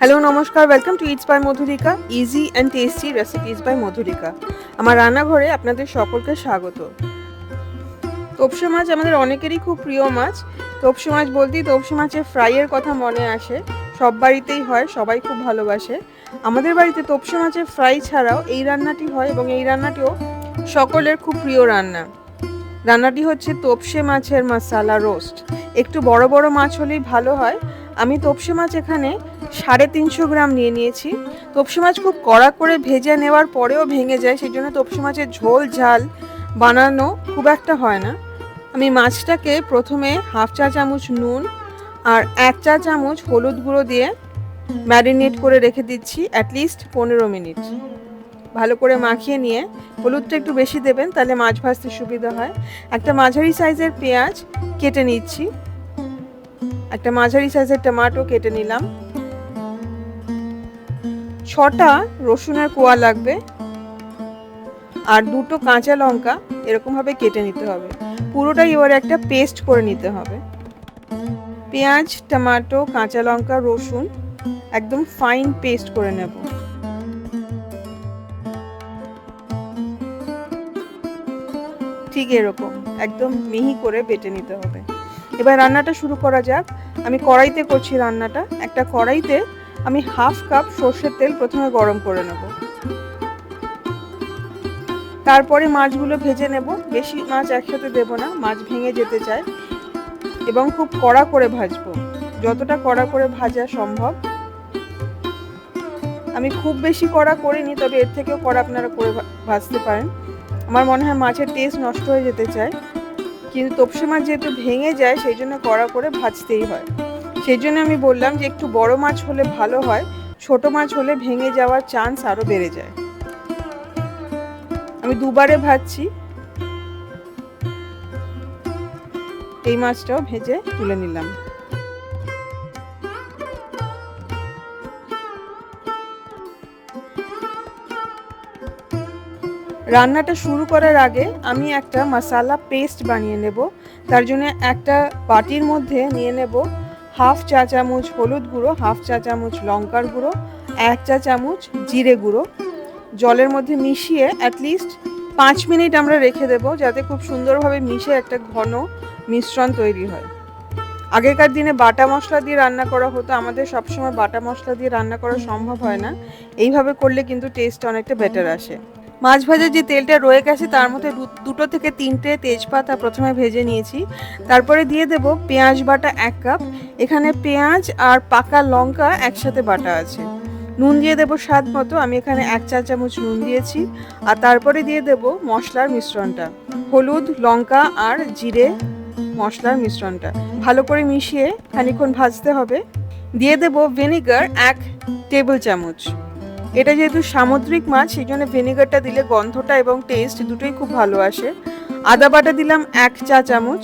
Hello নমস্কার, welcome to it's by Madhurika, easy and tasty recipes by Madhurika. আমার রান্নাঘরে আপনাদের সকলকে স্বাগত। তোপসে মাছ আমাদের অনেকেরই খুব প্রিয় মাছ। তোপসে মাছ বলতেই তোপসে মাছের ফ্রাইয়ের কথা মনে আসে। সব বাড়িতেই হয়, সবাই খুব ভালোবাসে। আমাদের বাড়িতে তোপসে মাছের ফ্রাই ছাড়াও এই রান্নাটি হয় এবং এই রান্নাটিও সকলের খুব প্রিয় রান্না। রান্নাটি হচ্ছে তোপসে মাছের মশলা রোস্ট। একটু বড় বড় মাছ হলেই ভালো হয়। আমি তোপসে মাছ এখানে 350 গ্রাম নিয়ে নিয়েছি। তোপসে মাছ খুব কড়া করে ভেজে নেওয়ার পরেও ভেঙে যায়, সেই জন্য তোপসে মাছের ঝোল ঝাল বানানো খুব একটা হয় না। আমি মাছটাকে প্রথমে হাফ চা চামচ নুন আর 1 চা চামচ হলুদ গুঁড়ো দিয়ে ম্যারিনেট করে রেখে দিচ্ছি অ্যাটলিস্ট 15 মিনিট। ভালো করে মাখিয়ে নিয়ে, হলুদটা একটু বেশি দেবেন তাহলে মাছ ভাজতে সুবিধা হয়। একটা মাঝারি সাইজের পেঁয়াজ কেটে নিচ্ছি, একটা মাঝারি সাইজের টমেটো কেটে নিলাম, 6টা রসুনের কোয়া লাগবে আর 2টো কাঁচা লঙ্কা এরকমভাবে কেটে নিতে হবে। পুরোটাই এবারে একটা পেস্ট করে নিতে হবে। পেঁয়াজ, টমেটো, কাঁচা লঙ্কা, রসুন একদম ফাইন পেস্ট করে নেব। ঠিক এরকম একদম মিহি করে বেটে নিতে হবে। এবার রান্নাটা শুরু করা যাক। আমি কড়াইতে করছি রান্নাটা। একটা কড়াইতে আমি হাফ কাপ সর্ষের তেল প্রথমে গরম করে নেব, তারপরে মাছগুলো ভেজে নেব। বেশি মাছ একসাথে দেব না, মাছ ভেঙে যেতে চায়, এবং খুব কড়া করে ভাজবো, যতটা কড়া করে ভাজা সম্ভব। আমি খুব বেশি কড়া করিনি, তবে এর থেকেও কড়া আপনারা করে ভাজতে পারেন। আমার মনে হয় মাছের টেস্ট নষ্ট হয়ে যেতে চায়, কিন্তু তোপসে মাছ যেহেতু ভেঙে যায় সেই জন্য কড়া করে ভাজতেই হয়। সেই জন্য আমি বললাম যে একটু বড় মাছ হলে ভালো হয়, ছোট মাছ হলে ভেঙে যাওয়ার চান্স আরও বেড়ে যায়। আমি দুবারে ভাজছি। এই মাছটাও ভেজে তুলে নিলাম। রান্নাটা শুরু করার আগে আমি একটা মশলা পেস্ট বানিয়ে নেব। তার জন্য একটা বাটির মধ্যে নিয়ে নেব হাফ চা চামচ হলুদ গুঁড়ো, হাফ চা চামচ লঙ্কার গুঁড়ো, 1 চা চামচ জিরে গুঁড়ো। জলের মধ্যে মিশিয়ে অ্যাটলিস্ট 5 মিনিট আমরা রেখে দেব, যাতে খুব সুন্দরভাবে মিশে একটা ঘন মিশ্রণ তৈরি হয়। আগেকার দিনে বাটা মশলা দিয়ে রান্না করা হতো, আমাদের সবসময় বাটা মশলা দিয়ে রান্না করা সম্ভব হয় না। এইভাবে করলে কিন্তু টেস্ট অনেকটা বেটার আসে। মাছ ভাজার যে তেলটা রয়ে গেছে তার মধ্যে 2 থেকে 3টে তেজপাতা প্রথমে ভেজে নিয়েছি। তারপরে দিয়ে দেব পেঁয়াজ বাটা 1 কাপ। এখানে পেঁয়াজ আর পাকা লঙ্কা একসাথে বাটা আছে। নুন দিয়ে দেবো স্বাদ মতো, আমি এখানে 1 চা চামচ নুন দিয়েছি। আর তারপরে দিয়ে দেব মশলার মিশ্রণটা, হলুদ, লঙ্কা আর জিরে মশলার মিশ্রণটা ভালো করে মিশিয়ে খানিকক্ষণ ভাজতে হবে। দিয়ে দেব ভিনেগার 1 টেবিল চামচ। এটা যেহেতু সামুদ্রিক মাছ, সেই জন্য ভিনেগারটা দিলে গন্ধটা এবং টেস্ট দুটোই খুব ভালো আসে। আদা বাটা দিলাম 1 চা চামচ,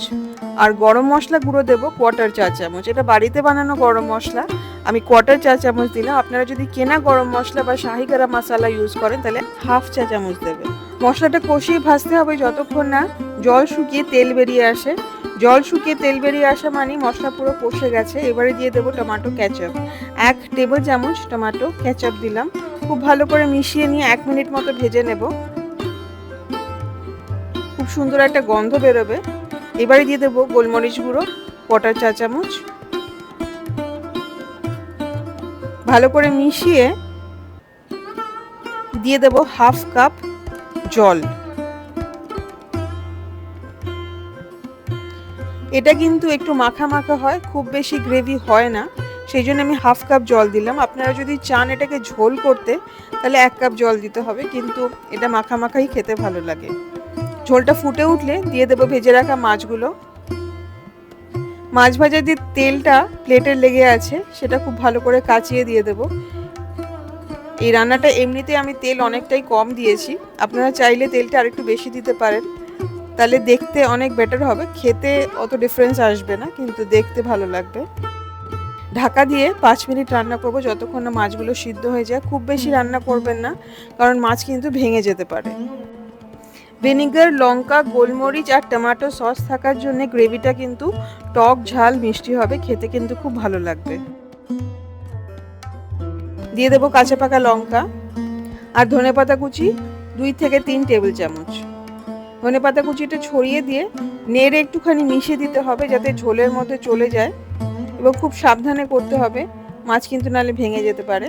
আর গরম মশলা গুঁড়ো দেবো 1/4 চা চামচ। এটা বাড়িতে বানানো গরম মশলা, আমি 1/4 চা চামচ দিলাম। আপনারা যদি কেনা গরম মশলা বা শাহি গরম মশলা ইউজ করেন তাহলে হাফ চা চামচ দেবেন। মশলাটা কষিয়ে ভাজতে হবে যতক্ষণ না জল শুকিয়ে তেল বেরিয়ে আসে। জল শুকিয়ে তেল বেরিয়ে আসা মানে মশলা পুরো কষে গেছে। এবারে দিয়ে দেবো টমেটো ক্যাচাপ, 1 টেবিল চামচ টমেটো ক্যাচাপ দিলাম। খুব ভালো করে মিশিয়ে নিয়ে 1 মিনিট মতো ভেজে নেব। খুব সুন্দর একটা গন্ধ বেরোবে। এবারে দিয়ে দেবো গোলমরিচ গুঁড়ো 1/4 চা চামচ। ভালো করে মিশিয়ে দিয়ে দেবো হাফ কাপ জল। এটা কিন্তু একটু মাখা মাখা হয়, খুব বেশি গ্রেভি হয় না, সেই জন্য আমি হাফ কাপ জল দিলাম। আপনারা যদি চান এটাকে ঝোল করতে তাহলে 1 কাপ জল দিতে হবে, কিন্তু এটা মাখা মাখাই খেতে ভালো লাগে। ঝোলটা ফুটে উঠলে দিয়ে দেবো ভেজে রাখা মাছগুলো। মাছ ভাজার যে তেলটা প্লেটে লেগে আছে সেটা খুব ভালো করে কাচিয়ে দিয়ে দেবো। এই রান্নাটা এমনিতে আমি তেল অনেকটাই কম দিয়েছি, আপনারা চাইলে তেলটা আরেকটু বেশি দিতে পারেন, তাহলে দেখতে অনেক বেটার হবে। খেতে অত ডিফারেন্স আসবে না, কিন্তু দেখতে ভালো লাগবে। ঢাকা দিয়ে 5 মিনিট রান্না করব, যতক্ষণ না মাছগুলো সিদ্ধ হয়ে যায়। খুব বেশি রান্না করবেন না, কারণ মাছ কিন্তু ভেঙে যেতে পারে। ভিনেগার, লঙ্কা, গোলমরিচ আর টমেটো সস থাকার জন্য গ্রেভিটা কিন্তু টক ঝাল মিষ্টি হবে, খেতে কিন্তু খুব ভালো লাগবে। দিয়ে দেবো কাঁচা পাকা লঙ্কা আর ধনেপাতা কুচি 2 থেকে 3 টেবিল চামচ। ধনেপাতা কুচিটা ছড়িয়ে দিয়ে নেড়ে একটুখানি মিশিয়ে দিতে হবে যাতে ঝোলের মধ্যে চলে যায়, এবং খুব সাবধানে করতে হবে, মাছ কিন্তু নাহলে ভেঙে যেতে পারে।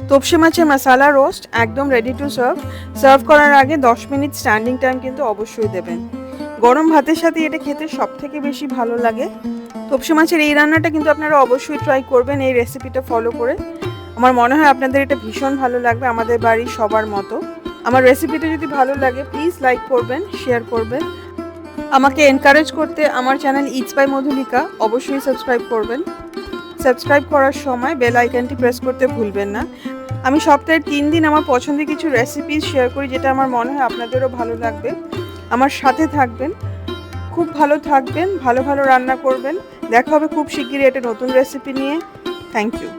তোপসে মাছের মশালা রোস্ট একদম রেডি টু সার্ভ করার আগে 10 মিনিট স্ট্যান্ডিং টাইম কিন্তু অবশ্যই দেবেন। গরম ভাতের সাথে এটা খেতে সব থেকে বেশি ভালো লাগে। তোপসে মাছের এই রান্নাটা কিন্তু আপনারা অবশ্যই ট্রাই করবেন এই রেসিপিটা ফলো করে। আমার মনে হয় আপনাদের এটা ভীষণ ভালো লাগবে, আমাদের বাড়ির সবার মতো। আমার রেসিপিটা যদি ভালো লাগে প্লিজ লাইক করবেন, শেয়ার করবেন। আমাকে এনকারেজ করতে আমার চ্যানেল ইটস বাই মধুলিকা অবশ্যই সাবস্ক্রাইব করবেন। সাবস্ক্রাইব করার সময় বেল আইকনটি প্রেস করতে ভুলবেন না। আমি সপ্তাহে 3 দিন আমার পছন্দের কিছু রেসিপি শেয়ার করি, যেটা আমার মনে হয় আপনাদেরও ভালো লাগবে। আমার সাথে থাকবেন, খুব ভালো থাকবেন, ভালো ভালো রান্না করবেন। দেখা হবে খুব শিগগিরই একটা নতুন রেসিপি নিয়ে। Thank you.